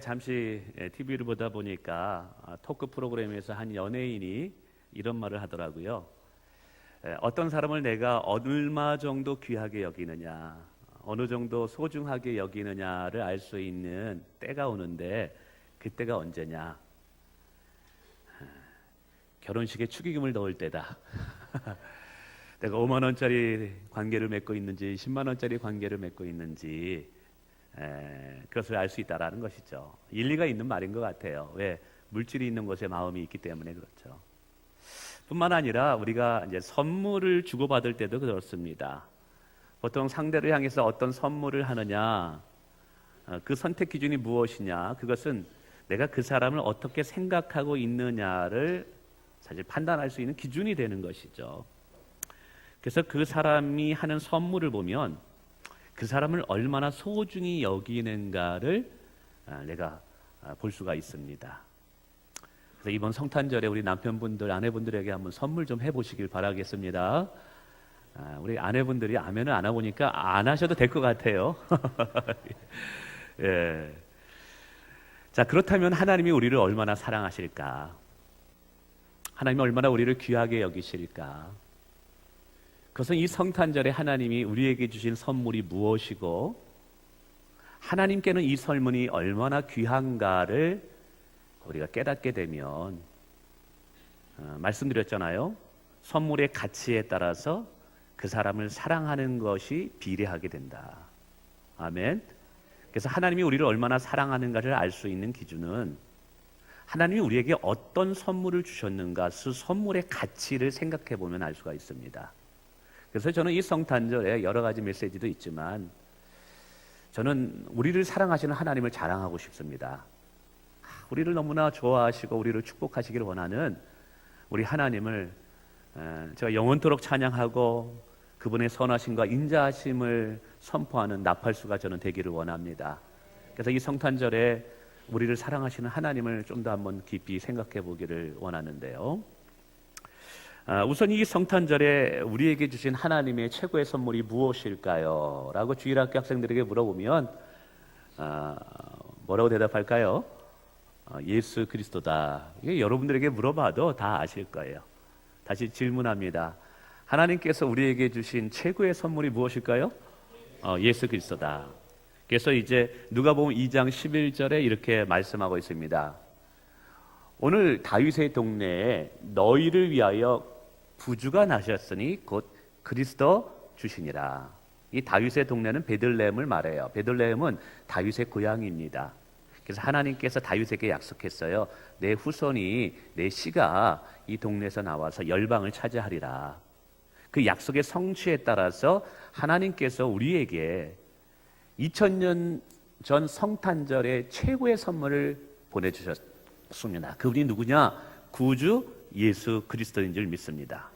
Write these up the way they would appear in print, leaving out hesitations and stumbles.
잠시 TV를 보다 보니까 토크 프로그램에서 한 연예인이 이런 말을 하더라고요. 어떤 사람을 내가 얼마 정도 귀하게 여기느냐, 어느 정도 소중하게 여기느냐를 알 수 있는 때가 오는데 그때가 언제냐? 결혼식에 축의금을 넣을 때다. 내가 5만 원짜리 관계를 맺고 있는지 10만 원짜리 관계를 맺고 있는지 그것을 알 수 있다라는 것이죠. 일리가 있는 말인 것 같아요. 왜? 물질이 있는 곳에 마음이 있기 때문에 그렇죠. 뿐만 아니라 우리가 이제 선물을 주고받을 때도 그렇습니다. 보통 상대를 향해서 어떤 선물을 하느냐, 그 선택 기준이 무엇이냐, 그것은 내가 그 사람을 어떻게 생각하고 있느냐를 사실 판단할 수 있는 기준이 되는 것이죠. 그래서 그 사람이 하는 선물을 보면 그 사람을 얼마나 소중히 여기는가를 내가 볼 수가 있습니다. 그래서 이번 성탄절에 우리 남편분들, 아내분들에게 한번 선물 좀 해보시길 바라겠습니다. 우리 아내분들이 아멘을 안 하보니까 안 하셔도 될 것 같아요. 예. 자, 그렇다면 하나님이 우리를 얼마나 사랑하실까? 하나님이 얼마나 우리를 귀하게 여기실까? 그것은 이 성탄절에 하나님이 우리에게 주신 선물이 무엇이고 하나님께는 이 선물이 얼마나 귀한가를 우리가 깨닫게 되면 말씀드렸잖아요. 선물의 가치에 따라서 그 사람을 사랑하는 것이 비례하게 된다. 아멘. 그래서 하나님이 우리를 얼마나 사랑하는가를 알 수 있는 기준은 하나님이 우리에게 어떤 선물을 주셨는가, 그 선물의 가치를 생각해 보면 알 수가 있습니다. 그래서 저는 이 성탄절에 여러 가지 메시지도 있지만 저는 우리를 사랑하시는 하나님을 자랑하고 싶습니다. 우리를 너무나 좋아하시고 우리를 축복하시기를 원하는 우리 하나님을 제가 영원토록 찬양하고 그분의 선하심과 인자하심을 선포하는 나팔수가 저는 되기를 원합니다. 그래서 이 성탄절에 우리를 사랑하시는 하나님을 좀 더 한번 깊이 생각해 보기를 원하는데요. 우선 이 성탄절에 우리에게 주신 하나님의 최고의 선물이 무엇일까요? 라고 주일학교 학생들에게 물어보면 뭐라고 대답할까요? 예수 그리스도다. 이게 여러분들에게 물어봐도 다 아실 거예요. 다시 질문합니다. 하나님께서 우리에게 주신 최고의 선물이 무엇일까요? 예수 그리스도다. 그래서 이제 누가복음 2장 11절에 이렇게 말씀하고 있습니다. 오늘 다윗의 동네에 너희를 위하여 구주가 나셨으니 곧 그리스도 주시니라. 이 다윗의 동네는 베들레헴을 말해요. 베들레헴은 다윗의 고향입니다. 그래서 하나님께서 다윗에게 약속했어요. 내 후손이, 내 씨가 이 동네에서 나와서 열방을 차지하리라. 그 약속의 성취에 따라서 하나님께서 우리에게 2000년 전 성탄절에 최고의 선물을 보내주셨습니다. 그분이 누구냐? 구주 예수 그리스도인 줄 믿습니다.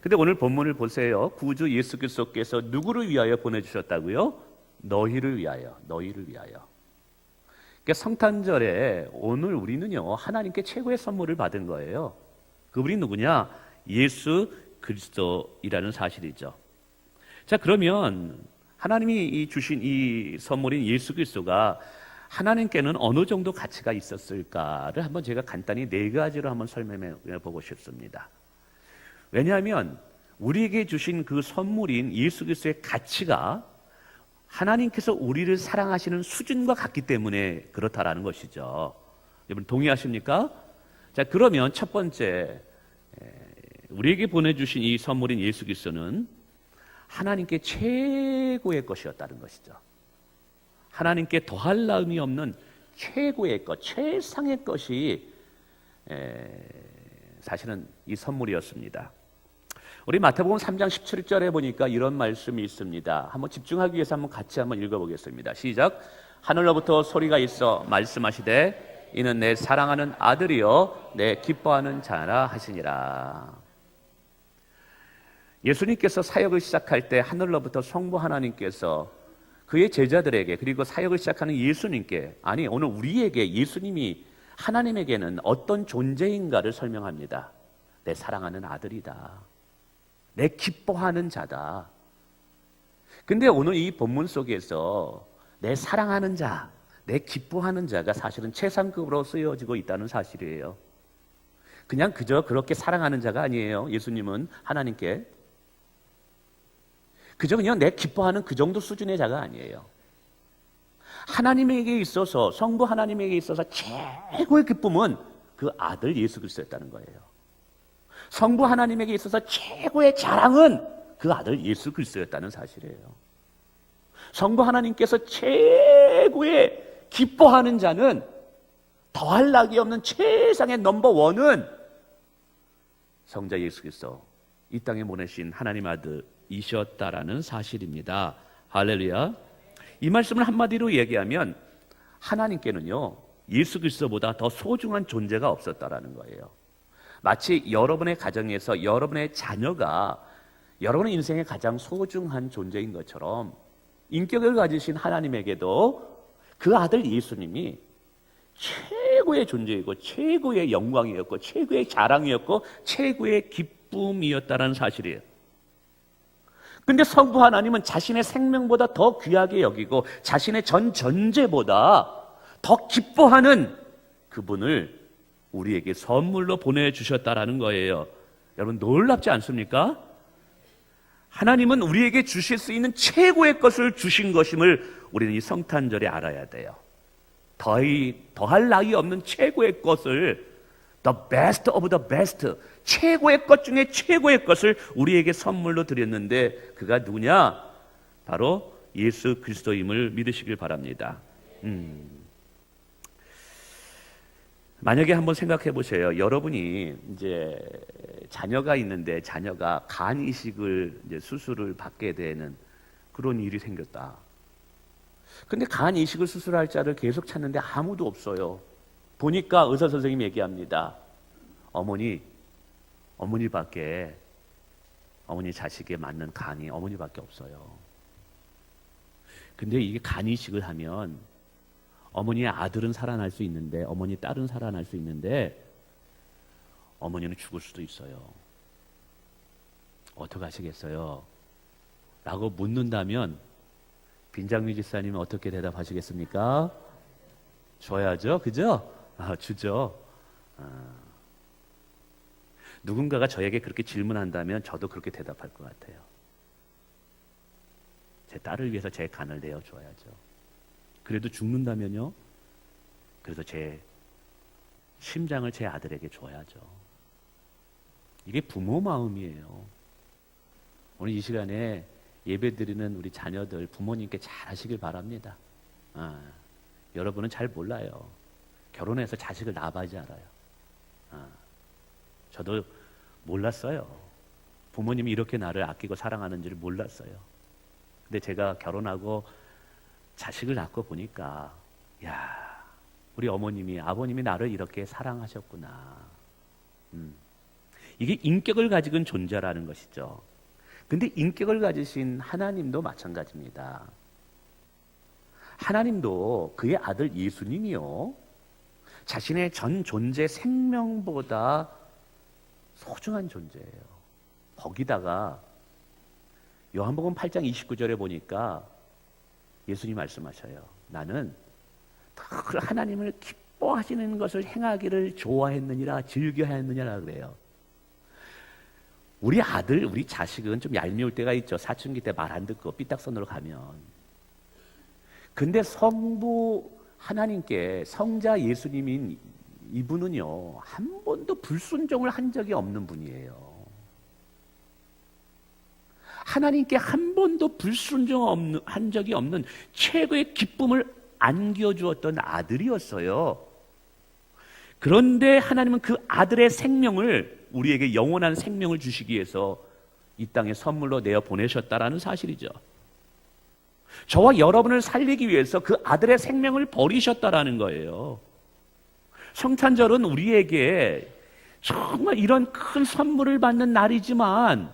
근데 오늘 본문을 보세요. 구주 예수 그리스도께서 누구를 위하여 보내주셨다고요? 너희를 위하여, 너희를 위하여. 그러니까 성탄절에 오늘 우리는요, 하나님께 최고의 선물을 받은 거예요. 그분이 누구냐? 예수 그리스도이라는 사실이죠. 자, 그러면 하나님이 주신 이 선물인 예수 그리스도가 하나님께는 어느 정도 가치가 있었을까를 한번 제가 간단히 4가지로 한번 설명해 보고 싶습니다. 왜냐하면 우리에게 주신 그 선물인 예수 그리스도의 가치가 하나님께서 우리를 사랑하시는 수준과 같기 때문에 그렇다라는 것이죠. 여러분 동의하십니까? 자, 그러면 첫 번째 우리에게 보내주신 이 선물인 예수 그리스도는 하나님께 최고의 것이었다는 것이죠. 하나님께 더할 나음이 없는 최고의 것, 최상의 것이 사실은 이 선물이었습니다. 우리 마태복음 3장 17절에 보니까 이런 말씀이 있습니다. 한번 집중하기 위해서 한번 같이 한번 읽어보겠습니다. 시작. 하늘로부터 소리가 있어 말씀하시되 이는 내 사랑하는 아들이요 내 기뻐하는 자라 하시니라. 예수님께서 사역을 시작할 때 하늘로부터 성부 하나님께서 그의 제자들에게 그리고 사역을 시작하는 예수님께, 아니 오늘 우리에게 예수님이 하나님에게는 어떤 존재인가를 설명합니다. 내 사랑하는 아들이다. 내 기뻐하는 자다. 근데 오늘 이 본문 속에서 내 사랑하는 자, 내 기뻐하는 자가 사실은 최상급으로 쓰여지고 있다는 사실이에요. 그냥 그저 그렇게 사랑하는 자가 아니에요. 예수님은 하나님께 그저 그냥 내 기뻐하는 그 정도 수준의 자가 아니에요. 하나님에게 있어서, 성부 하나님에게 있어서 최고의 기쁨은 그 아들 예수 그리스도였다는 거예요. 성부 하나님에게 있어서 최고의 자랑은 그 아들 예수 그리스도였다는 사실이에요. 성부 하나님께서 최고의 기뻐하는 자는 더할 나위 없는 최상의 넘버원은 성자 예수 그리스도, 이 땅에 보내신 하나님 아들이셨다라는 사실입니다. 할렐루야. 이 말씀을 한마디로 얘기하면 하나님께는요, 예수 그리스도보다 더 소중한 존재가 없었다라는 거예요. 마치 여러분의 가정에서 여러분의 자녀가 여러분의 인생의 가장 소중한 존재인 것처럼 인격을 가지신 하나님에게도 그 아들 예수님이 최고의 존재이고 최고의 영광이었고 최고의 자랑이었고 최고의 기쁨이었다는 사실이에요. 근데 성부 하나님은 자신의 생명보다 더 귀하게 여기고 자신의 전 존재보다 더 기뻐하는 그분을 우리에게 선물로 보내주셨다라는 거예요. 여러분 놀랍지 않습니까? 하나님은 우리에게 주실 수 있는 최고의 것을 주신 것임을 우리는 이 성탄절에 알아야 돼요. 더할 나위 없는 최고의 것을, the best of the best, 최고의 것 중에 최고의 것을 우리에게 선물로 드렸는데 그가 누구냐? 바로 예수 그리스도임을 믿으시길 바랍니다. 만약에 한번 생각해 보세요. 여러분이 이제 자녀가 있는데 자녀가 간 이식을 이제 수술을 받게 되는 그런 일이 생겼다. 근데 간 이식을 수술할 자를 계속 찾는데 아무도 없어요. 보니까 의사 선생님이 얘기합니다. 어머니 자식에 맞는 간이 어머니밖에 없어요. 근데 이게 간 이식을 하면 어머니의 아들은 살아날 수 있는데 어머니 딸은 살아날 수 있는데 어머니는 죽을 수도 있어요. 어떻게 하시겠어요? 라고 묻는다면 빈장미 집사님은 어떻게 대답하시겠습니까? 줘야죠, 그죠? 주죠. 누군가가 저에게 그렇게 질문한다면 저도 그렇게 대답할 것 같아요. 제 딸을 위해서 제 간을 내어줘야죠. 그래도 죽는다면요? 그래서 제 심장을 제 아들에게 줘야죠. 이게 부모 마음이에요. 오늘 이 시간에 예배드리는 우리 자녀들 부모님께 잘 하시길 바랍니다. 여러분은 잘 몰라요. 결혼해서 자식을 낳아봐야지 알아요. 저도 몰랐어요. 부모님이 이렇게 나를 아끼고 사랑하는지를 몰랐어요. 근데 제가 결혼하고 자식을 낳고 보니까 야, 우리 어머님이 아버님이 나를 이렇게 사랑하셨구나. 이게 인격을 가지고 존재라는 것이죠. 근데 인격을 가지신 하나님도 마찬가지입니다. 하나님도 그의 아들 예수님이요, 자신의 전 존재 생명보다 소중한 존재예요. 거기다가 요한복음 8장 29절에 보니까 예수님 말씀하셔요. 나는 그 하나님을 기뻐하시는 것을 행하기를 좋아했느니라, 즐겨하였느니라 그래요. 우리 아들, 우리 자식은 좀 얄미울 때가 있죠. 사춘기 때 말 안 듣고 삐딱선으로 가면. 근데 성부 하나님께 성자 예수님인 이분은요, 한 번도 불순종을 한 적이 없는 분이에요. 하나님께 한 번도 불순종 한 적이 없는 최고의 기쁨을 안겨주었던 아들이었어요. 그런데 하나님은 그 아들의 생명을, 우리에게 영원한 생명을 주시기 위해서 이 땅에 선물로 내어 보내셨다라는 사실이죠. 저와 여러분을 살리기 위해서 그 아들의 생명을 버리셨다라는 거예요. 성탄절은 우리에게 정말 이런 큰 선물을 받는 날이지만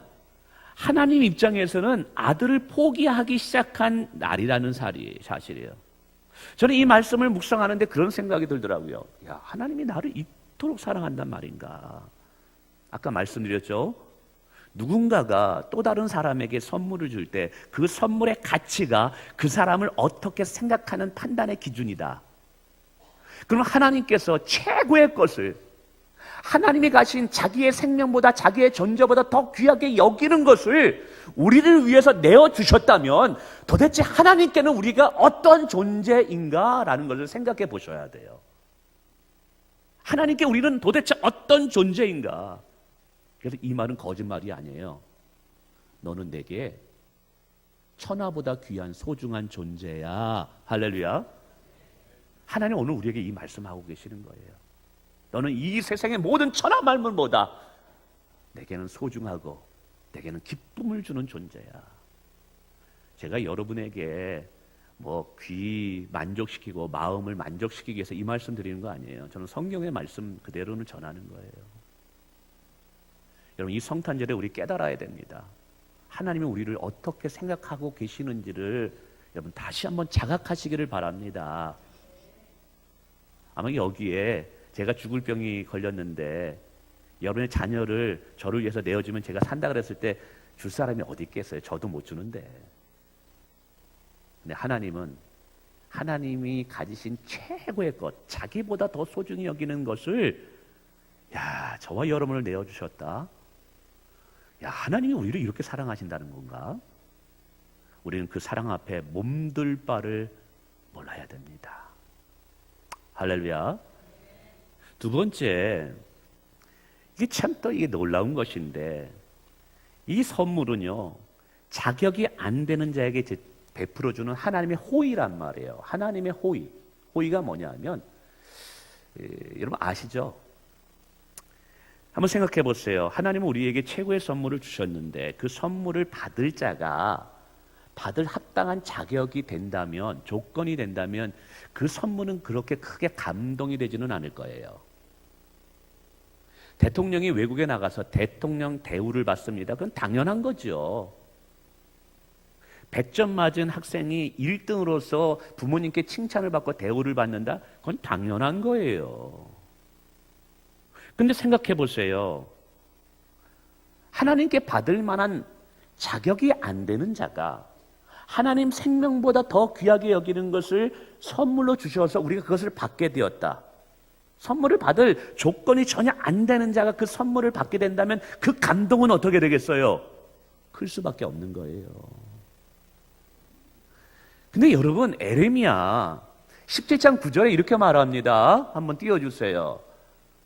하나님 입장에서는 아들을 포기하기 시작한 날이라는 사실이에요. 저는 이 말씀을 묵상하는데 그런 생각이 들더라고요. 야, 하나님이 나를 이토록 사랑한단 말인가. 아까 말씀드렸죠. 누군가가 또 다른 사람에게 선물을 줄 때 그 선물의 가치가 그 사람을 어떻게 생각하는 판단의 기준이다. 그럼 하나님께서 최고의 것을, 하나님이 가신 자기의 생명보다, 자기의 존재보다 더 귀하게 여기는 것을 우리를 위해서 내어주셨다면 도대체 하나님께는 우리가 어떤 존재인가라는 것을 생각해 보셔야 돼요. 하나님께 우리는 도대체 어떤 존재인가? 그래서 이 말은 거짓말이 아니에요. 너는 내게 천하보다 귀한 소중한 존재야. 할렐루야. 하나님 오늘 우리에게 이 말씀하고 계시는 거예요. 너는 이 세상의 모든 천하 만물보다 내게는 소중하고 내게는 기쁨을 주는 존재야. 제가 여러분에게 귀 만족시키고 마음을 만족시키기 위해서 이 말씀 드리는 거 아니에요. 저는 성경의 말씀 그대로는 전하는 거예요. 여러분, 이 성탄절에 우리 깨달아야 됩니다. 하나님이 우리를 어떻게 생각하고 계시는지를 여러분 다시 한번 자각하시기를 바랍니다. 아마 여기에 제가 죽을 병이 걸렸는데 여러분의 자녀를 저를 위해서 내어주면 제가 산다 그랬을 때 줄 사람이 어디 있겠어요? 저도 못 주는데. 근데 하나님은 하나님이 가지신 최고의 것, 자기보다 더 소중히 여기는 것을 저와 여러분을 내어주셨다. 하나님이 우리를 이렇게 사랑하신다는 건가? 우리는 그 사랑 앞에 몸둘 바를 몰라야 됩니다. 할렐루야. 두 번째, 이게 참 또 이게 놀라운 것인데, 이 선물은요 자격이 안 되는 자에게 베풀어주는 하나님의 호의란 말이에요. 하나님의 호의. 호의가 뭐냐면, 여러분 아시죠? 한번 생각해 보세요. 하나님은 우리에게 최고의 선물을 주셨는데 그 선물을 받을 자가 받을 합당한 자격이 된다면, 조건이 된다면 그 선물은 그렇게 크게 감동이 되지는 않을 거예요. 대통령이 외국에 나가서 대통령 대우를 받습니다. 그건 당연한 거죠. 100점 맞은 학생이 1등으로서 부모님께 칭찬을 받고 대우를 받는다? 그건 당연한 거예요. 근데 생각해 보세요. 하나님께 받을 만한 자격이 안 되는 자가 하나님 생명보다 더 귀하게 여기는 것을 선물로 주셔서 우리가 그것을 받게 되었다. 선물을 받을 조건이 전혀 안 되는 자가 그 선물을 받게 된다면 그 감동은 어떻게 되겠어요? 클 수밖에 없는 거예요. 근데 여러분, 에레미야 17장 9절에 이렇게 말합니다. 한번 띄워주세요.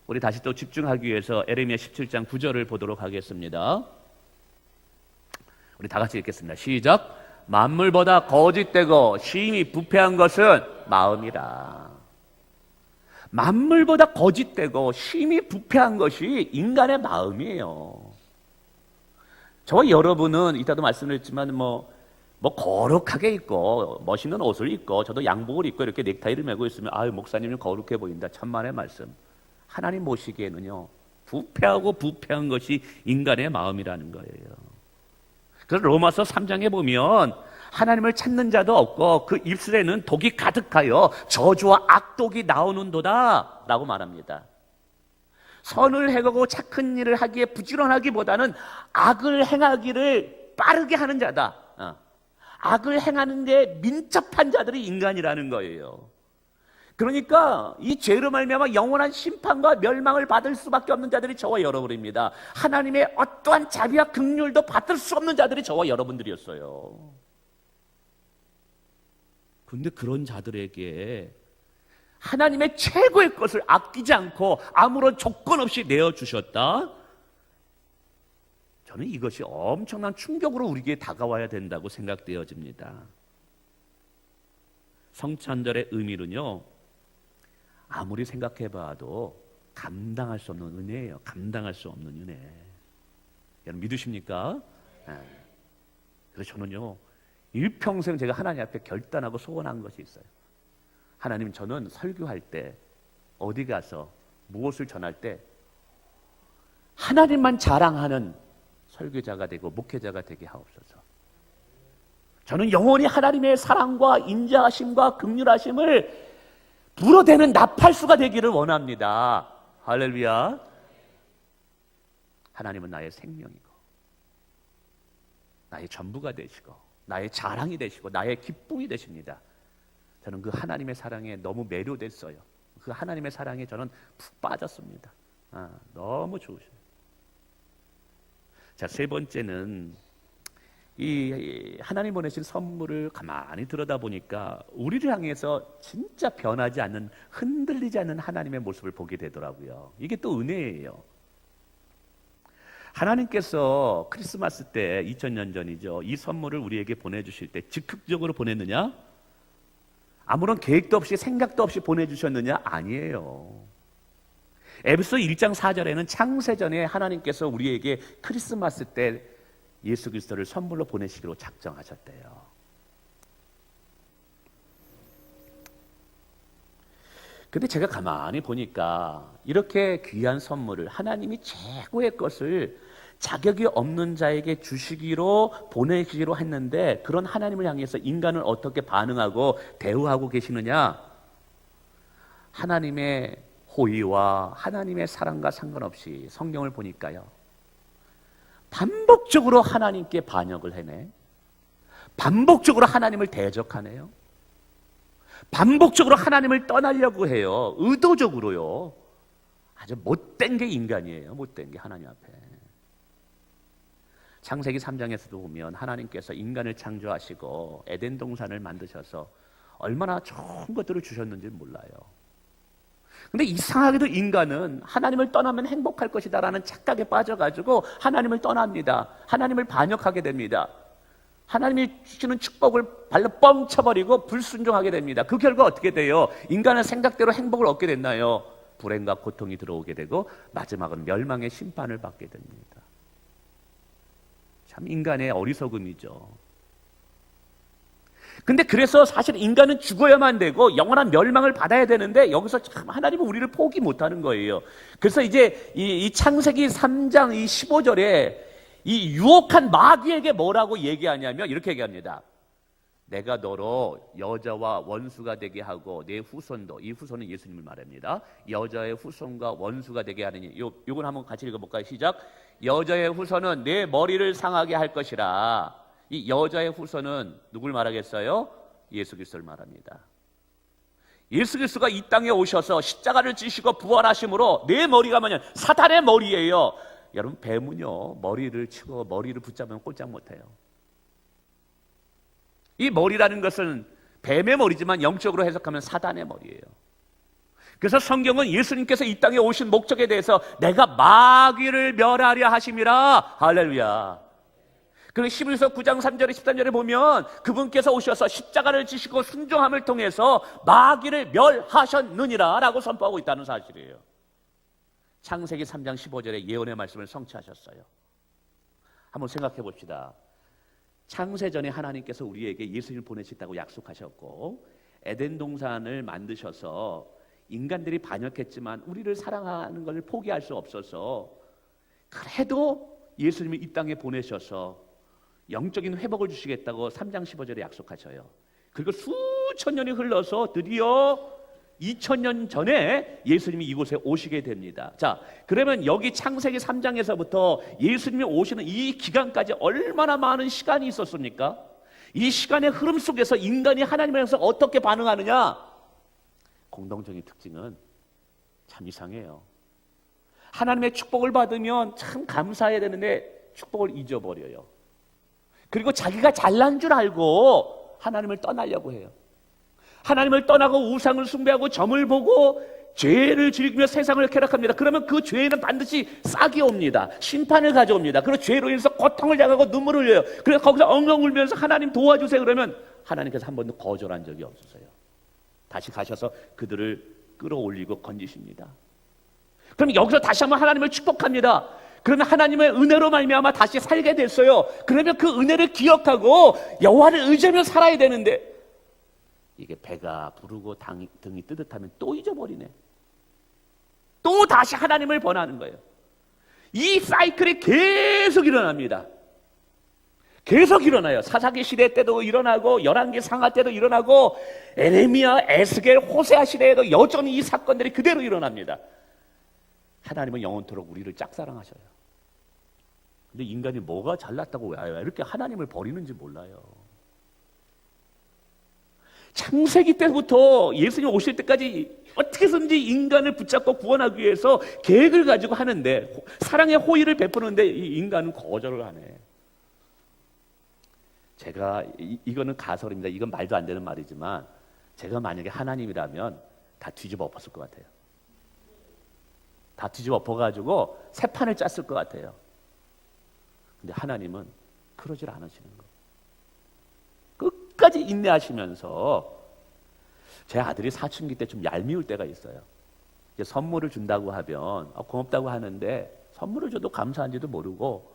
우리 다시 또 집중하기 위해서 에레미야 17장 9절을 보도록 하겠습니다. 우리 다 같이 읽겠습니다. 시작. 만물보다 거짓되고 심히 부패한 것은 마음이라. 만물보다 거짓되고 심히 부패한 것이 인간의 마음이에요. 저와 여러분은 이따도 말씀드렸지만 거룩하게 입고 멋있는 옷을 입고 저도 양복을 입고 이렇게 넥타이를 메고 있으면 목사님은 거룩해 보인다. 천만의 말씀. 하나님 보시기에는요 부패하고 부패한 것이 인간의 마음이라는 거예요. 그래서 로마서 3장에 보면 하나님을 찾는 자도 없고 그 입술에는 독이 가득하여 저주와 악독이 나오는도다 라고 말합니다. 선을 행하고 착한 일을 하기에 부지런하기보다는 악을 행하기를 빠르게 하는 자다. 악을 행하는 데 민첩한 자들이 인간이라는 거예요. 그러니까 이 죄로 말미암아 영원한 심판과 멸망을 받을 수밖에 없는 자들이 저와 여러분입니다. 하나님의 어떠한 자비와 긍휼도 받을 수 없는 자들이 저와 여러분들이었어요. 그런데 그런 자들에게 하나님의 최고의 것을 아끼지 않고 아무런 조건 없이 내어주셨다. 저는 이것이 엄청난 충격으로 우리에게 다가와야 된다고 생각되어집니다. 성찬절의 의미는요 아무리 생각해봐도 감당할 수 없는 은혜예요. 감당할 수 없는 은혜. 여러분 믿으십니까? 그래서 저는요 일평생 제가 하나님 앞에 결단하고 소원한 것이 있어요. 하나님, 저는 설교할 때 어디 가서 무엇을 전할 때 하나님만 자랑하는 설교자가 되고 목회자가 되게 하옵소서. 저는 영원히 하나님의 사랑과 인자하심과 긍휼하심을 불어대는 나팔수가 되기를 원합니다. 할렐루야. 하나님은 나의 생명이고 나의 전부가 되시고 나의 자랑이 되시고 나의 기쁨이 되십니다. 저는 그 하나님의 사랑에 너무 매료됐어요. 그 하나님의 사랑에 저는 푹 빠졌습니다. 너무 좋으셔요. 자, 세 번째는 이 하나님 보내신 선물을 가만히 들여다보니까 우리를 향해서 진짜 변하지 않는, 흔들리지 않는 하나님의 모습을 보게 되더라고요. 이게 또 은혜예요. 하나님께서 크리스마스 때 2000년 전이죠. 이 선물을 우리에게 보내주실 때 즉흥적으로 보냈느냐? 아무런 계획도 없이 생각도 없이 보내주셨느냐? 아니에요. 에베소 1장 4절에는 창세전에 하나님께서 우리에게 크리스마스 때 예수 그리스도를 선물로 보내시기로 작정하셨대요. 근데 제가 가만히 보니까 이렇게 귀한 선물을 하나님이 최고의 것을 자격이 없는 자에게 주시기로 보내시기로 했는데, 그런 하나님을 향해서 인간은 어떻게 반응하고 대우하고 계시느냐? 하나님의 호의와 하나님의 사랑과 상관없이 성경을 보니까요, 반복적으로 하나님께 반역을 해내, 반복적으로 하나님을 대적하네요, 반복적으로 하나님을 떠나려고 해요. 의도적으로요. 아주 못된 게 인간이에요. 못된 게 하나님 앞에. 창세기 3장에서도 보면 하나님께서 인간을 창조하시고 에덴 동산을 만드셔서 얼마나 좋은 것들을 주셨는지 몰라요. 근데 이상하게도 인간은 하나님을 떠나면 행복할 것이다라는 착각에 빠져가지고 하나님을 떠납니다. 하나님을 반역하게 됩니다. 하나님이 주시는 축복을 발로 뻥 쳐버리고 불순종하게 됩니다. 그 결과 어떻게 돼요? 인간은 생각대로 행복을 얻게 됐나요? 불행과 고통이 들어오게 되고 마지막은 멸망의 심판을 받게 됩니다. 참 인간의 어리석음이죠. 근데 그래서 사실 인간은 죽어야만 되고 영원한 멸망을 받아야 되는데, 여기서 참 하나님은 우리를 포기 못하는 거예요. 그래서 이제 이 창세기 3장 이 15절에 이 유혹한 마귀에게 뭐라고 얘기하냐면 이렇게 얘기합니다. 내가 너로 여자와 원수가 되게 하고 내 후손도, 이 후손은 예수님을 말합니다. 여자의 후손과 원수가 되게 하느니, 요건 한번 같이 읽어볼까요? 시작. 여자의 후손은 내 머리를 상하게 할 것이라. 이 여자의 후손은 누굴 말하겠어요? 예수 그리스도를 말합니다. 예수 그리스도가 이 땅에 오셔서 십자가를 지시고 부활하심으로 내 머리가 뭐냐? 사탄의 머리예요. 여러분, 뱀은요 머리를 치고 머리를 붙잡으면 꼼짝 못해요. 이 머리라는 것은 뱀의 머리지만 영적으로 해석하면 사단의 머리예요. 그래서 성경은 예수님께서 이 땅에 오신 목적에 대해서 내가 마귀를 멸하려 하심이라. 할렐루야. 그리고 히브리서 9장 3절에 13절에 보면 그분께서 오셔서 십자가를 지시고 순종함을 통해서 마귀를 멸하셨느니라 라고 선포하고 있다는 사실이에요. 창세기 3장 15절에 예언의 말씀을 성취하셨어요. 한번 생각해 봅시다. 창세전에 하나님께서 우리에게 예수님을 보내시다고 약속하셨고, 에덴 동산을 만드셔서 인간들이 반역했지만 우리를 사랑하는 것을 포기할 수 없어서, 그래도 예수님을 이 땅에 보내셔서 영적인 회복을 주시겠다고 3장 15절에 약속하셔요. 그리고 수천 년이 흘러서 드디어 2000년 전에 예수님이 이곳에 오시게 됩니다. 자, 그러면 여기 창세기 3장에서부터 예수님이 오시는 이 기간까지 얼마나 많은 시간이 있었습니까? 이 시간의 흐름 속에서 인간이 하나님을 향해서 어떻게 반응하느냐? 공동적인 특징은 참 이상해요. 하나님의 축복을 받으면 참 감사해야 되는데 축복을 잊어버려요. 그리고 자기가 잘난 줄 알고 하나님을 떠나려고 해요. 하나님을 떠나고 우상을 숭배하고 점을 보고 죄를 즐기며 세상을 쾌락합니다. 그러면 그 죄는 반드시 싹이 옵니다. 심판을 가져옵니다. 그리고 죄로 인해서 고통을 당하고 눈물을 흘려요. 그래서 거기서 엉엉 울면서 하나님 도와주세요 그러면 하나님께서 한 번도 거절한 적이 없으세요. 다시 가셔서 그들을 끌어올리고 건지십니다. 그럼 여기서 다시 한번 하나님을 축복합니다. 그러면 하나님의 은혜로 말미암아 다시 살게 됐어요. 그러면 그 은혜를 기억하고 여호와를 의지하며 살아야 되는데, 이게 배가 부르고 등이 뜨뜻하면 또 잊어버리네. 또 다시 하나님을 번하는 거예요. 이 사이클이 계속 일어납니다. 계속 일어나요. 사사기 시대 때도 일어나고 열왕기 상하 때도 일어나고 에레미야, 에스겔, 호세아 시대에도 여전히 이 사건들이 그대로 일어납니다. 하나님은 영원토록 우리를 짝사랑하셔요. 근데 인간이 뭐가 잘났다고 왜 이렇게 하나님을 버리는지 몰라요. 창세기 때부터 예수님 오실 때까지 어떻게든지 인간을 붙잡고 구원하기 위해서 계획을 가지고 하는데, 사랑의 호의를 베푸는데 이 인간은 거절을 하네. 제가 이거는 가설입니다. 이건 말도 안 되는 말이지만 제가 만약에 하나님이라면 다 뒤집어 엎었을 것 같아요. 다 뒤집어 엎어가지고 새 판을 짰을 것 같아요. 근데 하나님은 그러질 않으시는 거예요. 끝까지 인내하시면서, 제 아들이 사춘기 때 좀 얄미울 때가 있어요. 이제 선물을 준다고 하면 고맙다고 하는데 선물을 줘도 감사한지도 모르고,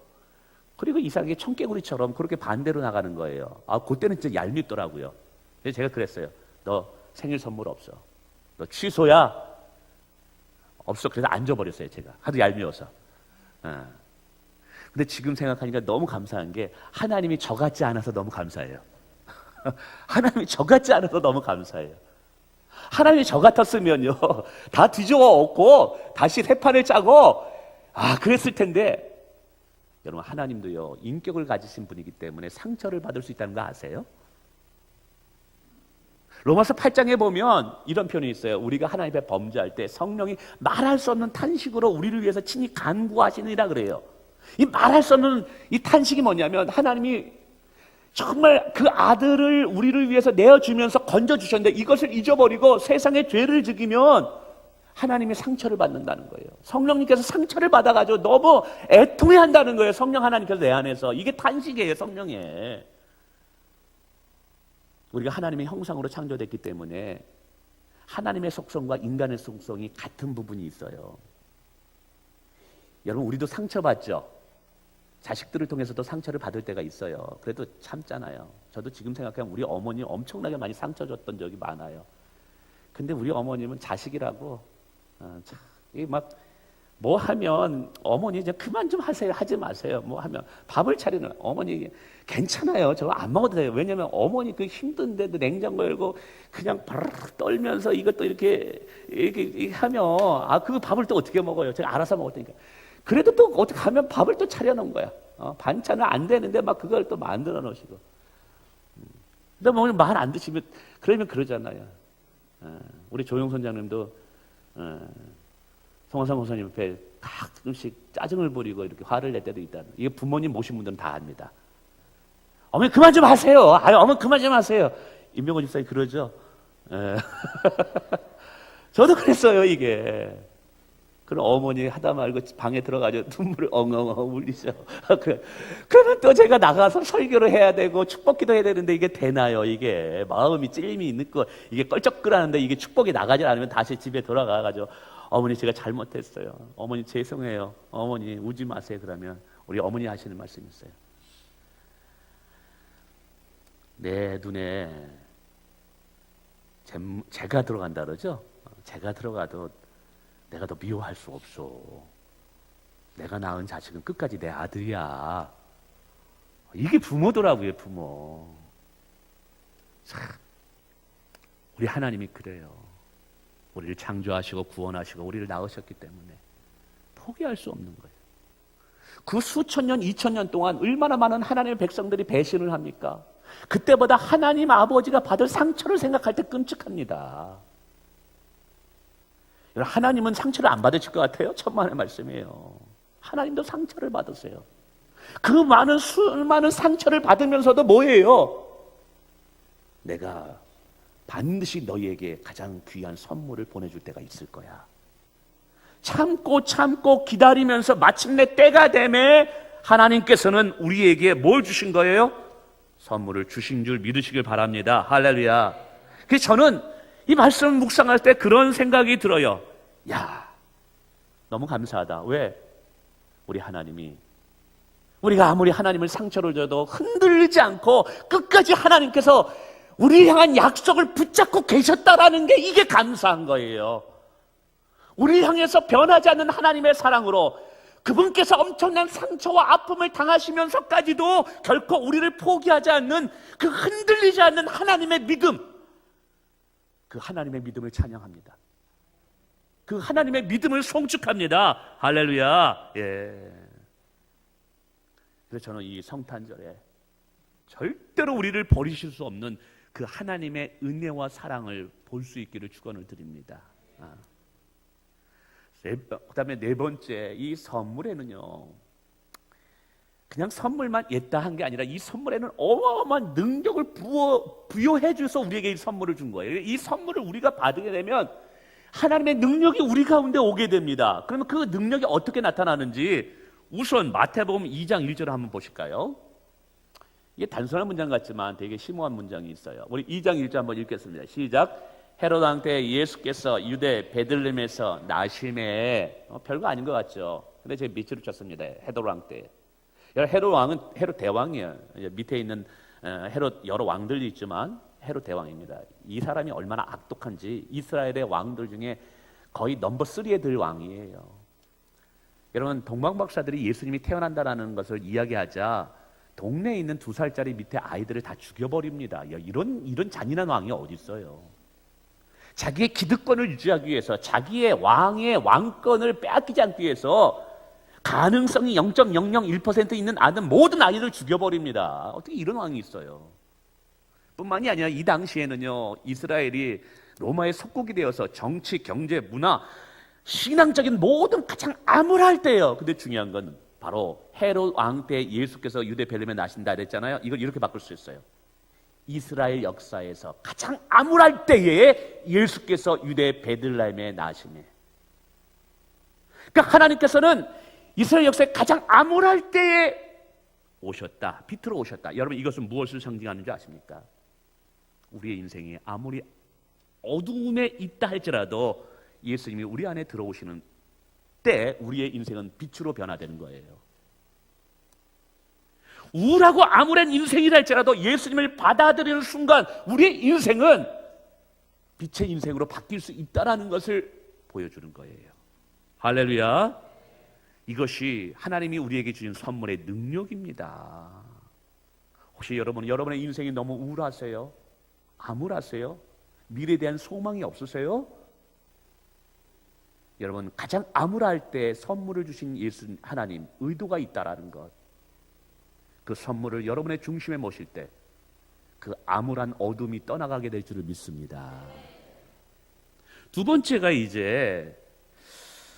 그리고 이상하게 청개구리처럼 그렇게 반대로 나가는 거예요. 그때는 진짜 얄밉더라고요. 그래서 제가 그랬어요. 너 생일 선물 없어. 너 취소야. 없어. 그래서 안 줘버렸어요. 제가 하도 얄미워서. 근데 지금 생각하니까 너무 감사한 게, 하나님이 저 같지 않아서 너무 감사해요. 하나님이 저 같지 않아서 너무 감사해요. 하나님이 저 같았으면요, 다 뒤집어 엎고 다시 새 판을 짜고 그랬을 텐데, 여러분, 하나님도요 인격을 가지신 분이기 때문에 상처를 받을 수 있다는 거 아세요? 로마서 8장에 보면 이런 표현이 있어요. 우리가 하나님 앞에 범죄할 때 성령이 말할 수 없는 탄식으로 우리를 위해서 친히 간구하시느니라 그래요. 이 말할 수 없는 이 탄식이 뭐냐면, 하나님이 정말 그 아들을 우리를 위해서 내어주면서 건져주셨는데 이것을 잊어버리고 세상에 죄를 지기면 하나님의 상처를 받는다는 거예요. 성령님께서 상처를 받아가지고 너무 애통해한다는 거예요. 성령 하나님께서 내 안에서. 이게 탄식이에요. 성령에. 우리가 하나님의 형상으로 창조됐기 때문에 하나님의 속성과 인간의 속성이 같은 부분이 있어요. 여러분, 우리도 상처받죠? 자식들을 통해서도 상처를 받을 때가 있어요. 그래도 참잖아요. 저도 지금 생각하면 우리 어머니 엄청나게 많이 상처 줬던 적이 많아요. 근데 우리 어머님은 자식이라고 막 뭐 하면 어머니 이제 그만 좀 하세요. 하지 마세요. 뭐 하면 밥을 차리는 어머니 괜찮아요. 저거 안 먹어도 돼요. 왜냐면 어머니 그 힘든데도 냉장고 열고 그냥 바르르 떨면서 이것도 이렇게 하면 그 밥을 또 어떻게 먹어요? 제가 알아서 먹을 테니까. 그래도 또 어떻게 하면 밥을 또 차려놓은 거야. 반찬은 안 되는데 막 그걸 또 만들어 놓으시고. 근데 뭐 말 안 드시면 그러면 그러잖아요. 우리 조용 선장님도 성화상 목사님 앞에 가끔씩 짜증을 부리고 이렇게 화를 낼 때도 있다는. 이게 부모님 모신 분들은 다 압니다. 어머니 그만 좀 하세요. 어머니 그만 좀 하세요. 임명호 집사님 그러죠. 저도 그랬어요. 이게. 그럼 어머니 하다 말고 방에 들어가서 눈물을 엉엉엉 울리죠. 그러면 또 제가 나가서 설교를 해야 되고 축복기도 해야 되는데 이게 되나요? 이게 마음이 찔림이 있는 거, 이게 껄쩍거리는데 이게 축복이 나가지 않으면 다시 집에 돌아가가지고 어머니 제가 잘못했어요. 어머니 죄송해요. 어머니 우지 마세요. 그러면 우리 어머니 하시는 말씀이 있어요. 내 눈에 재가 들어간다 그러죠. 재가 들어가도 내가 더 미워할 수 없어. 내가 낳은 자식은 끝까지 내 아들이야. 이게 부모더라고요, 부모. 참, 우리 하나님이 그래요. 우리를 창조하시고 구원하시고 우리를 낳으셨기 때문에 포기할 수 없는 거예요. 그 수천 년, 2000년 동안 얼마나 많은 하나님의 백성들이 배신을 합니까? 그때보다 하나님 아버지가 받을 상처를 생각할 때 끔찍합니다. 하나님은 상처를 안 받으실 것 같아요? 천만의 말씀이에요. 하나님도 상처를 받으세요. 그 수많은 상처를 받으면서도 뭐예요? 내가 반드시 너희에게 가장 귀한 선물을 보내줄 때가 있을 거야. 참고 기다리면서 마침내 때가 되매 하나님께서는 우리에게 뭘 주신 거예요? 선물을 주신 줄 믿으시길 바랍니다. 할렐루야. 그래서 저는 이 말씀을 묵상할 때 그런 생각이 들어요. 야, 너무 감사하다. 왜? 우리 하나님이, 우리가 아무리 하나님을 상처를 줘도 흔들리지 않고 끝까지 하나님께서 우리를 향한 약속을 붙잡고 계셨다라는 게 이게 감사한 거예요. 우리를 향해서 변하지 않는 하나님의 사랑으로 그분께서 엄청난 상처와 아픔을 당하시면서까지도 결코 우리를 포기하지 않는 그 흔들리지 않는 하나님의 믿음, 그 하나님의 믿음을 찬양합니다. 그 하나님의 믿음을 송축합니다. 할렐루야. 예. 그래서 저는 이 성탄절에 절대로 우리를 버리실 수 없는 그 하나님의 은혜와 사랑을 볼 수 있기를 축원을 드립니다. 그다음에 네 번째, 이 선물에는요, 그냥 선물만 있다 한 게 아니라 이 선물에는 어마어마한 능력을 부여해 줘서 우리에게 이 선물을 준 거예요. 이 선물을 우리가 받게 되면 하나님의 능력이 우리 가운데 오게 됩니다. 그러면 그 능력이 어떻게 나타나는지 우선 마태복음 2장 1절을 한번 보실까요? 이게 단순한 문장 같지만 되게 심오한 문장이 있어요. 우리 2장 1절 한번 읽겠습니다. 시작. 헤롯 왕 때 예수께서 유대 베들레헴에서 나심에, 별거 아닌 것 같죠? 근데 제가 밑줄을 쳤습니다. 헤롯 왕 때. 헤롯 왕은 헤롯 대왕이에요. 밑에 있는 헤롯 여러 왕들이 있지만 헤롯 대왕입니다. 이 사람이 얼마나 악독한지 이스라엘의 왕들 중에 거의 넘버 3에 들 왕이에요. 여러분, 동방박사들이 예수님이 태어난다라는 것을 이야기하자 동네에 있는 2살짜리 밑에 아이들을 다 죽여버립니다. 이런 잔인한 왕이 어디 있어요? 자기의 기득권을 유지하기 위해서, 자기의 왕의 왕권을 빼앗기지 않기 위해서 가능성이 0.001% 있는 모든 아이를 죽여버립니다. 어떻게 이런 왕이 있어요? 뿐만이 아니라 이 당시에는요, 이스라엘이 로마의 속국이 되어서 정치, 경제, 문화, 신앙적인 모든 가장 암울할 때예요. 근데 중요한 건 바로 헤롯 왕 때 예수께서 유대 베들레헴에 나신다 그랬잖아요. 이걸 이렇게 바꿀 수 있어요. 이스라엘 역사에서 가장 암울할 때에 예수께서 유대 베들레헴에 나시네. 그러니까 하나님께서는 이스라엘 역사에 가장 암울할 때에 오셨다. 빛으로 오셨다. 여러분, 이것은 무엇을 상징하는지 아십니까? 우리의 인생이 아무리 어두움에 있다 할지라도 예수님이 우리 안에 들어오시는 때 우리의 인생은 빛으로 변화되는 거예요. 우울하고 암울한 인생이라 할지라도 예수님을 받아들이는 순간 우리의 인생은 빛의 인생으로 바뀔 수 있다는 것을 보여주는 거예요. 할렐루야. 이것이 하나님이 우리에게 주신 선물의 능력입니다. 혹시 여러분의 인생이 너무 우울하세요? 암울하세요? 미래에 대한 소망이 없으세요? 여러분, 가장 암울할 때 선물을 주신 예수 하나님, 의도가 있다라는 것, 그 선물을 여러분의 중심에 모실 때 그 암울한 어둠이 떠나가게 될 줄을 믿습니다. 두 번째가 이제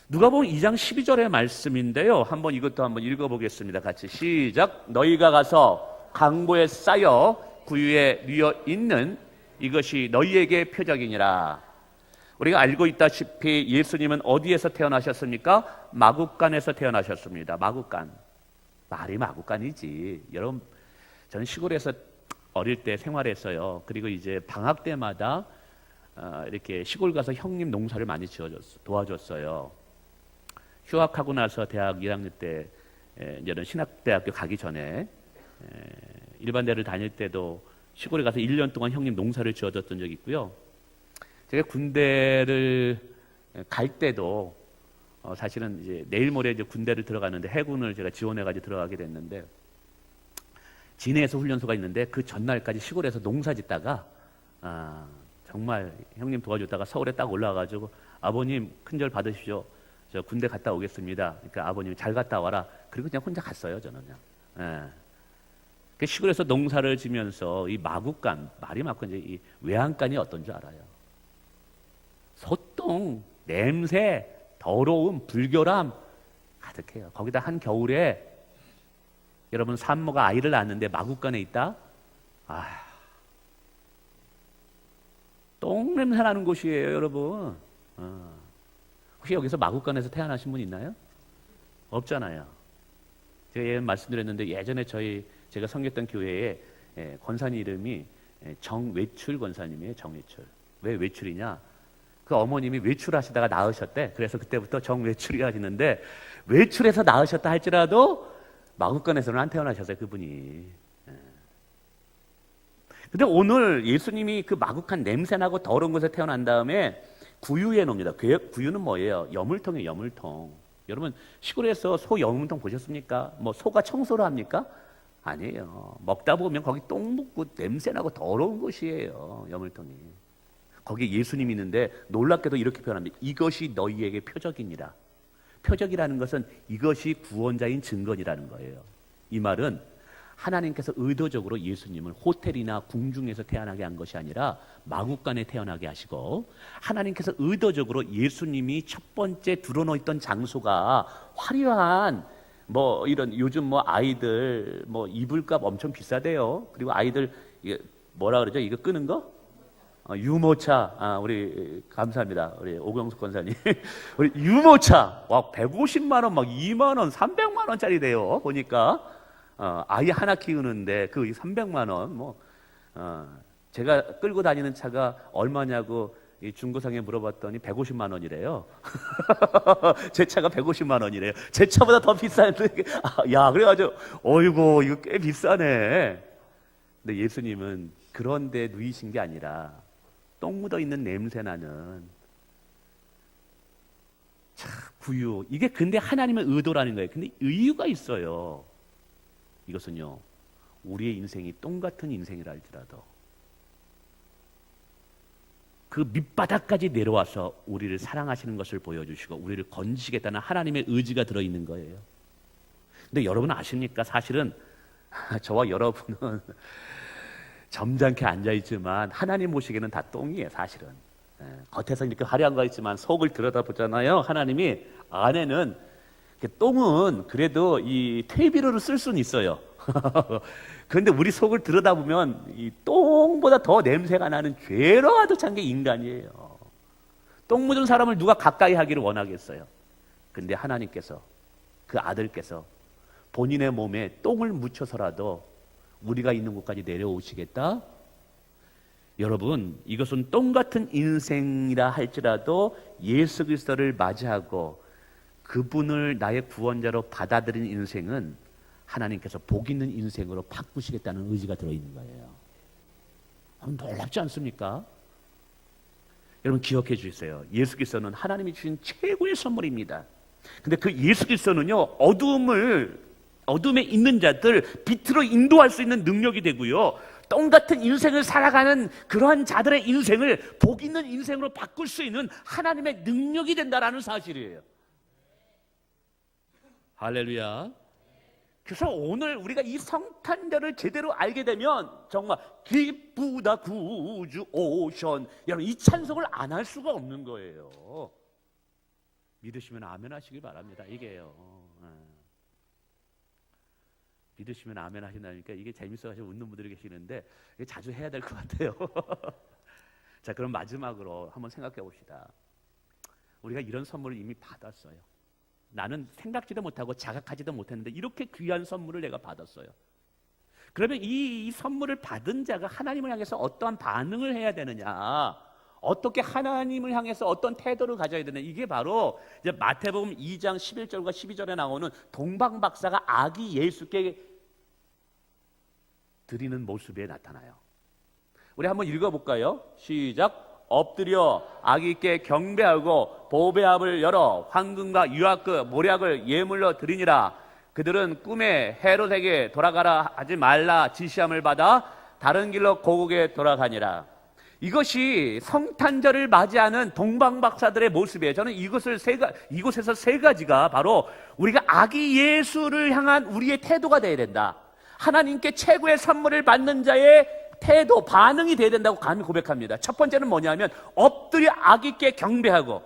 누가복음 2장 12절의 말씀인데요. 이것도 한번 읽어보겠습니다. 같이 시작. 너희가 가서 강보에 쌓여 구유에 뉘어 있는 이것이 너희에게 표적이니라. 우리가 알고 있다시피 예수님은 어디에서 태어나셨습니까? 마구간에서 태어나셨습니다. 마구간. 말이 마구간이지. 여러분, 저는 시골에서 어릴 때 생활했어요. 그리고 이제 방학 때마다 이렇게 시골 가서 형님 농사를 많이 도와줬어요. 휴학하고 나서 대학 1학년 때, 이제는 신학대학교 가기 전에 일반대를 다닐 때도 시골에 가서 1년 동안 형님 농사를 지어줬던 적이 있고요. 제가 군대를 갈 때도 사실은 이제 내일 모레 이제 군대를 들어가는데 해군을 제가 지원해가지고 들어가게 됐는데 진해에서 훈련소가 있는데 그 전날까지 시골에서 농사 짓다가 정말 형님 도와줬다가 서울에 딱 올라와가지고 아버님 큰절 받으십시오. 저 군대 갔다 오겠습니다. 그러니까 아버님 잘 갔다 와라. 그리고 그냥 혼자 갔어요. 저는 그냥. 그 시골에서 농사를 지면서 이 마구간, 말이 맞고 이제 이 외양간이 어떤 줄 알아요? 소똥, 냄새, 더러움, 불결함 가득해요. 거기다 한 겨울에 여러분 산모가 아이를 낳았는데 마구간에 있다? 똥 냄새 나는 곳이에요, 여러분. 혹시 여기서 마구간에서 태어나신 분 있나요? 없잖아요. 제가 말씀드렸는데 예전에 제가 섬겼던 교회에 권사님 이름이 정외출 권사님이에요. 정외출. 왜 외출이냐? 그 어머님이 외출하시다가 낳으셨대. 그래서 그때부터 정외출이 하시는데 외출해서 낳으셨다 할지라도 마구간에서는 안 태어나셨어요. 그분이. 근데 오늘 예수님이 그 마구간 냄새나고 더러운 곳에 태어난 다음에 구유에 놓습니다. 구유는 뭐예요? 여물통이에요. 여물통. 여러분 시골에서 소 여물통 보셨습니까? 뭐 소가 청소를 합니까? 아니에요. 먹다 보면 거기 똥 묻고 냄새나고 더러운 곳이에요. 여물통이. 거기에 예수님이 있는데 놀랍게도 이렇게 표현합니다. 이것이 너희에게 표적이니라. 표적이라는 것은 이것이 구원자인 증거니라는 거예요. 이 말은 하나님께서 의도적으로 예수님을 호텔이나 궁중에서 태어나게 한 것이 아니라 마국간에 태어나게 하시고, 하나님께서 의도적으로 예수님이 첫 번째 드러누워 있던 장소가 화려한 뭐 이런, 요즘 뭐 아이들 뭐 이불값 엄청 비싸대요. 그리고 아이들 이게 뭐라 그러죠? 이거 끄는 거? 유모차. 우리 감사합니다. 우리 오경숙 권사님. 우리 유모차 와 150만 원, 막 2만 원, 300만 원짜리 돼요. 보니까 아이 하나 키우는데 그 300만 원 뭐 제가 끌고 다니는 차가 얼마냐고 이 중고상에 물어봤더니 150만 원이래요. 제 차가 150만 원이래요. 제 차보다 더 비싼데, 야, 그래가지고, 어이구, 이거 꽤 비싸네. 근데 예수님은 그런데 누이신 게 아니라, 똥 묻어 있는 냄새 나는, 참, 구유. 이게 근데 하나님의 의도라는 거예요. 근데 이유가 있어요. 이것은요, 우리의 인생이 똥 같은 인생이라 할지라도, 그 밑바닥까지 내려와서 우리를 사랑하시는 것을 보여주시고 우리를 건지시겠다는 하나님의 의지가 들어있는 거예요. 근데 여러분 아십니까? 사실은 저와 여러분은 점잖게 앉아있지만 하나님 보시기에는 다 똥이에요. 사실은 겉에서 이렇게 화려한 거 있지만 속을 들여다보잖아요. 하나님이 안에는, 똥은 그래도 이 퇴비료를 쓸 수는 있어요. 그런데 우리 속을 들여다보면 이 똥보다 더 냄새가 나는 죄로 가득 찬 게 인간이에요. 똥 묻은 사람을 누가 가까이 하기를 원하겠어요. 근데 하나님께서, 그 아들께서 본인의 몸에 똥을 묻혀서라도 우리가 있는 곳까지 내려오시겠다? 여러분, 이것은 똥 같은 인생이라 할지라도 예수 그리스도를 맞이하고 그분을 나의 구원자로 받아들인 인생은 하나님께서 복 있는 인생으로 바꾸시겠다는 의지가 들어있는 거예요. 놀랍지 않습니까? 여러분 기억해 주세요. 예수 그리스도는 하나님이 주신 최고의 선물입니다. 근데 그 예수 그리스도는요, 어둠에 있는 자들 빛으로 인도할 수 있는 능력이 되고요, 똥 같은 인생을 살아가는 그러한 자들의 인생을 복 있는 인생으로 바꿀 수 있는 하나님의 능력이 된다라는 사실이에요. 할렐루야. 그래서 오늘 우리가 이 성탄절을 제대로 알게 되면 정말 기쁘다 구주 오션, 여러분 이 찬송을 안 할 수가 없는 거예요. 믿으시면 아멘 하시길 바랍니다. 이게요. 믿으시면 아멘 하신다니까 이게 재밌어가지고 웃는 분들이 계시는데 이게 자주 해야 될 것 같아요. 자, 그럼 마지막으로 한번 생각해 봅시다. 우리가 이런 선물을 이미 받았어요. 나는 생각지도 못하고 자각하지도 못했는데 이렇게 귀한 선물을 내가 받았어요. 그러면 이 선물을 받은 자가 하나님을 향해서 어떠한 반응을 해야 되느냐, 어떻게 하나님을 향해서 어떤 태도를 가져야 되느냐, 이게 바로 이제 마태복음 2장 11절과 12절에 나오는 동방박사가 아기 예수께 드리는 모습에 나타나요. 우리 한번 읽어볼까요? 시작. 엎드려 아기께 경배하고 보배압을 열어 황금과 유화크 모략을 예물로 드리니라. 그들은 꿈에 헤롯에게 돌아가라 하지 말라 지시함을 받아 다른 길로 고국에 돌아가니라. 이것이 성탄절을 맞이하는 동방박사들의 모습이에요. 저는 이곳에서 세 가지가 바로 우리가 아기 예수를 향한 우리의 태도가 되어야 된다. 하나님께 최고의 선물을 받는 자의 태도, 반응이 돼야 된다고 감히 고백합니다. 첫 번째는 뭐냐면 엎드려 아기께 경배하고,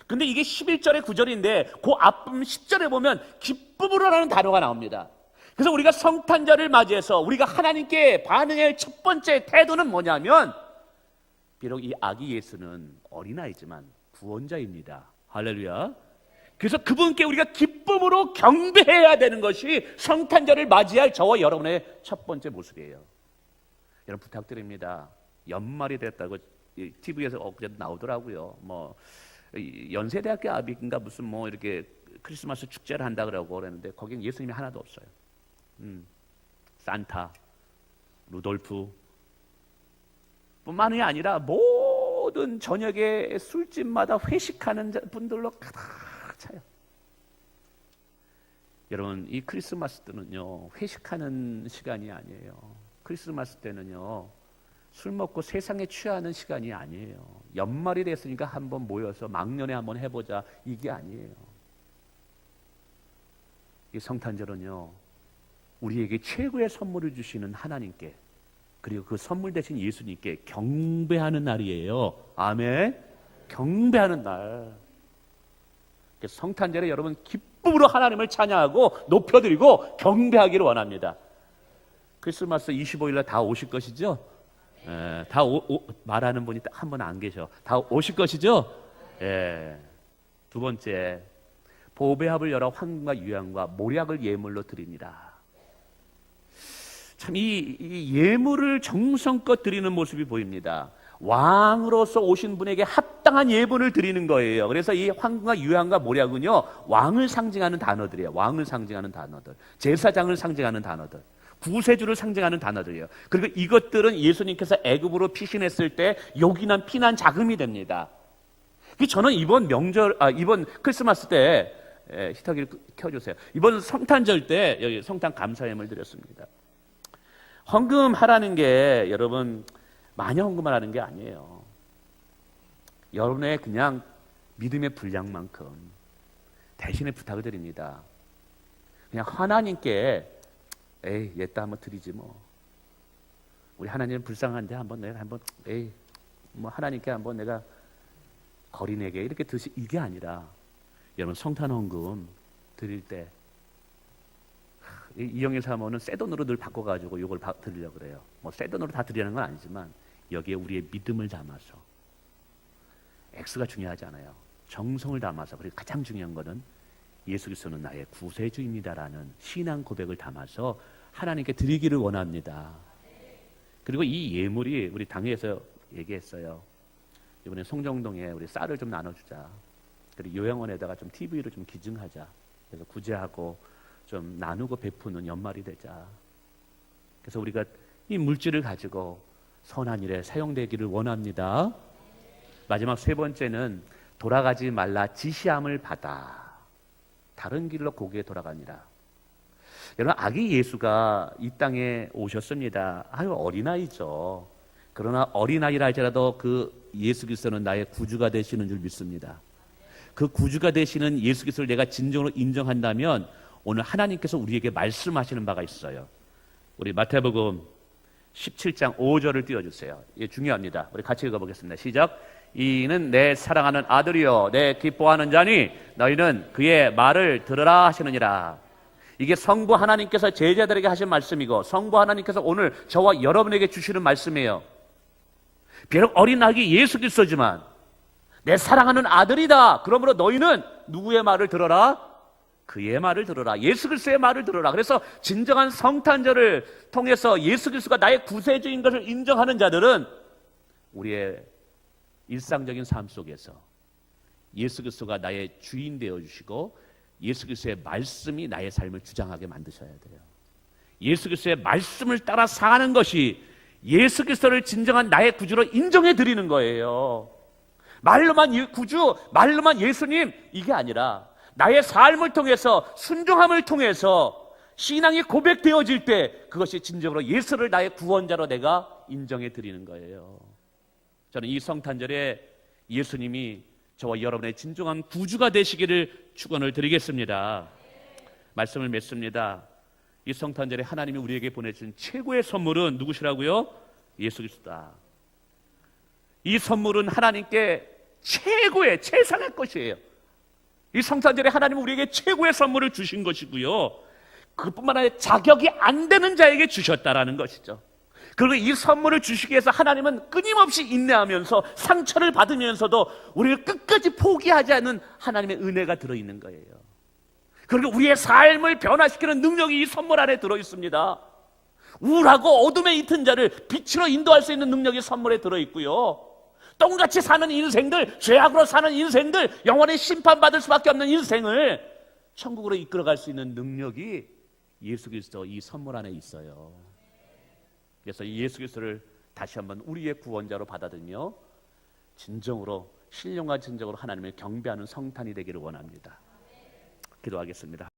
근데 이게 11절의 9절인데 그 앞부분 10절에 보면 기쁨으로라는 단어가 나옵니다. 그래서 우리가 성탄절을 맞이해서 우리가 하나님께 반응할 첫 번째 태도는 뭐냐면, 비록 이 아기 예수는 어린아이지만 구원자입니다. 할렐루야. 그래서 그분께 우리가 기쁨으로 경배해야 되는 것이 성탄절을 맞이할 저와 여러분의 첫 번째 모습이에요. 여러분 부탁드립니다. 연말이 됐다고 TV에서 엊그제 나오더라고요. 뭐 연세대학교 아비인가 무슨 뭐 이렇게 크리스마스 축제를 한다 그러는데 거긴 예수님이 하나도 없어요. 산타, 루돌프 뿐만이 아니라 모든 저녁에 술집마다 회식하는 분들로 가득 차요. 여러분 이 크리스마스 때는요 회식하는 시간이 아니에요. 크리스마스 때는요 술 먹고 세상에 취하는 시간이 아니에요. 연말이 됐으니까 한번 모여서 막년에 한번 해보자, 이게 아니에요. 이 성탄절은요 우리에게 최고의 선물을 주시는 하나님께, 그리고 그 선물 대신 예수님께 경배하는 날이에요. 아멘. 경배하는 날. 성탄절에 여러분 기쁨으로 하나님을 찬양하고 높여드리고 경배하기를 원합니다. 크리스마스 25일 날 다 오실 것이죠? 다 말하는 분이 딱 한 분 안 계셔. 다 오실 것이죠? 예. 두 번째, 보배합을 열어 황금과 유향과 모략을 예물로 드립니다. 참 이 예물을 정성껏 드리는 모습이 보입니다. 왕으로서 오신 분에게 합당한 예물을 드리는 거예요. 그래서 이 황금과 유향과 모략은요, 왕을 상징하는 단어들이에요. 왕을 상징하는 단어들, 제사장을 상징하는 단어들, 구세주를 상징하는 단어들이에요. 그리고 이것들은 예수님께서 애굽으로 피신했을 때 요긴한 피난 자금이 됩니다. 저는 이번 이번 크리스마스 때 히터기를 켜주세요. 이번 성탄절 때 여기 성탄 감사예물 드렸습니다. 헌금하라는 게 여러분 많이 헌금하라는 게 아니에요. 여러분의 그냥 믿음의 분량만큼 대신에 부탁을 드립니다. 그냥 하나님께 얘따 한번 드리지 뭐. 우리 하나님 불쌍한데 내가 한번 뭐 하나님께 한번 내가 거리내게 이렇게 드시, 이게 아니라 여러분 성탄 헌금 드릴 때 이영일 사모는 새 돈으로 늘 바꿔가지고 이걸 드리려고 그래요. 뭐 새 돈으로 다 드리는 건 아니지만 여기에 우리의 믿음을 담아서, X가 중요하지 않아요. 정성을 담아서. 그리고 가장 중요한 거는 예수 그리스도는 나의 구세주입니다라는 신앙 고백을 담아서 하나님께 드리기를 원합니다. 그리고 이 예물이 우리 당회에서 얘기했어요. 이번에 송정동에 우리 쌀을 좀 나눠주자. 그리고 요양원에다가 좀 TV로 좀 기증하자. 그래서 구제하고 좀 나누고 베푸는 연말이 되자. 그래서 우리가 이 물질을 가지고 선한 일에 사용되기를 원합니다. 마지막 세 번째는 돌아가지 말라 지시함을 받아 다른 길로 고개 돌아가니라. 여러분, 아기 예수가 이 땅에 오셨습니다. 어린아이죠. 그러나 어린아이라 할지라도 그 예수 그리스도는 나의 구주가 되시는 줄 믿습니다. 그 구주가 되시는 예수 그리스도를 내가 진정으로 인정한다면 오늘 하나님께서 우리에게 말씀하시는 바가 있어요. 우리 마태복음 17장 5절을 띄워주세요. 이게 중요합니다. 우리 같이 읽어보겠습니다. 시작. 이는 내 사랑하는 아들이요 내 기뻐하는 자니 너희는 그의 말을 들으라 하시느니라. 이게 성부 하나님께서 제자들에게 하신 말씀이고 성부 하나님께서 오늘 저와 여러분에게 주시는 말씀이에요. 비록 어린 아기 예수 그리스도지만 내 사랑하는 아들이다. 그러므로 너희는 누구의 말을 들어라? 그의 말을 들어라. 예수 그리스도의 말을 들어라. 그래서 진정한 성탄절을 통해서 예수 그리스도가 나의 구세주인 것을 인정하는 자들은 우리의 일상적인 삶 속에서 예수 그리스도가 나의 주인 되어주시고 예수 그리스도의 말씀이 나의 삶을 주장하게 만드셔야 돼요. 예수 그리스도의 말씀을 따라 사는 것이 예수 그리스도를 진정한 나의 구주로 인정해 드리는 거예요. 말로만 구주, 말로만 예수님, 이게 아니라 나의 삶을 통해서, 순종함을 통해서 신앙이 고백되어질 때 그것이 진정으로 예수를 나의 구원자로 내가 인정해 드리는 거예요. 저는 이 성탄절에 예수님이 저와 여러분의 진정한 구주가 되시기를 축원을 드리겠습니다. 말씀을 맺습니다. 이 성탄절에 하나님이 우리에게 보내준 최고의 선물은 누구시라고요? 예수 그리스도다. 이 선물은 하나님께 최고의 최상의 것이에요. 이 성탄절에 하나님은 우리에게 최고의 선물을 주신 것이고요. 그뿐만 아니라 자격이 안 되는 자에게 주셨다라는 것이죠. 그리고 이 선물을 주시기 위해서 하나님은 끊임없이 인내하면서 상처를 받으면서도 우리를 끝까지 포기하지 않는 하나님의 은혜가 들어있는 거예요. 그리고 우리의 삶을 변화시키는 능력이 이 선물 안에 들어있습니다. 우울하고 어둠에 잇은 자를 빛으로 인도할 수 있는 능력이 선물에 들어있고요. 똥같이 사는 인생들, 죄악으로 사는 인생들, 영원히 심판받을 수밖에 없는 인생을 천국으로 이끌어갈 수 있는 능력이 예수 그리스도 이 선물 안에 있어요. 그래서 이 예수 그리스도를 다시 한번 우리의 구원자로 받아들이며 진정으로 신령과 진정으로 하나님을 경배하는 성탄이 되기를 원합니다. 기도하겠습니다.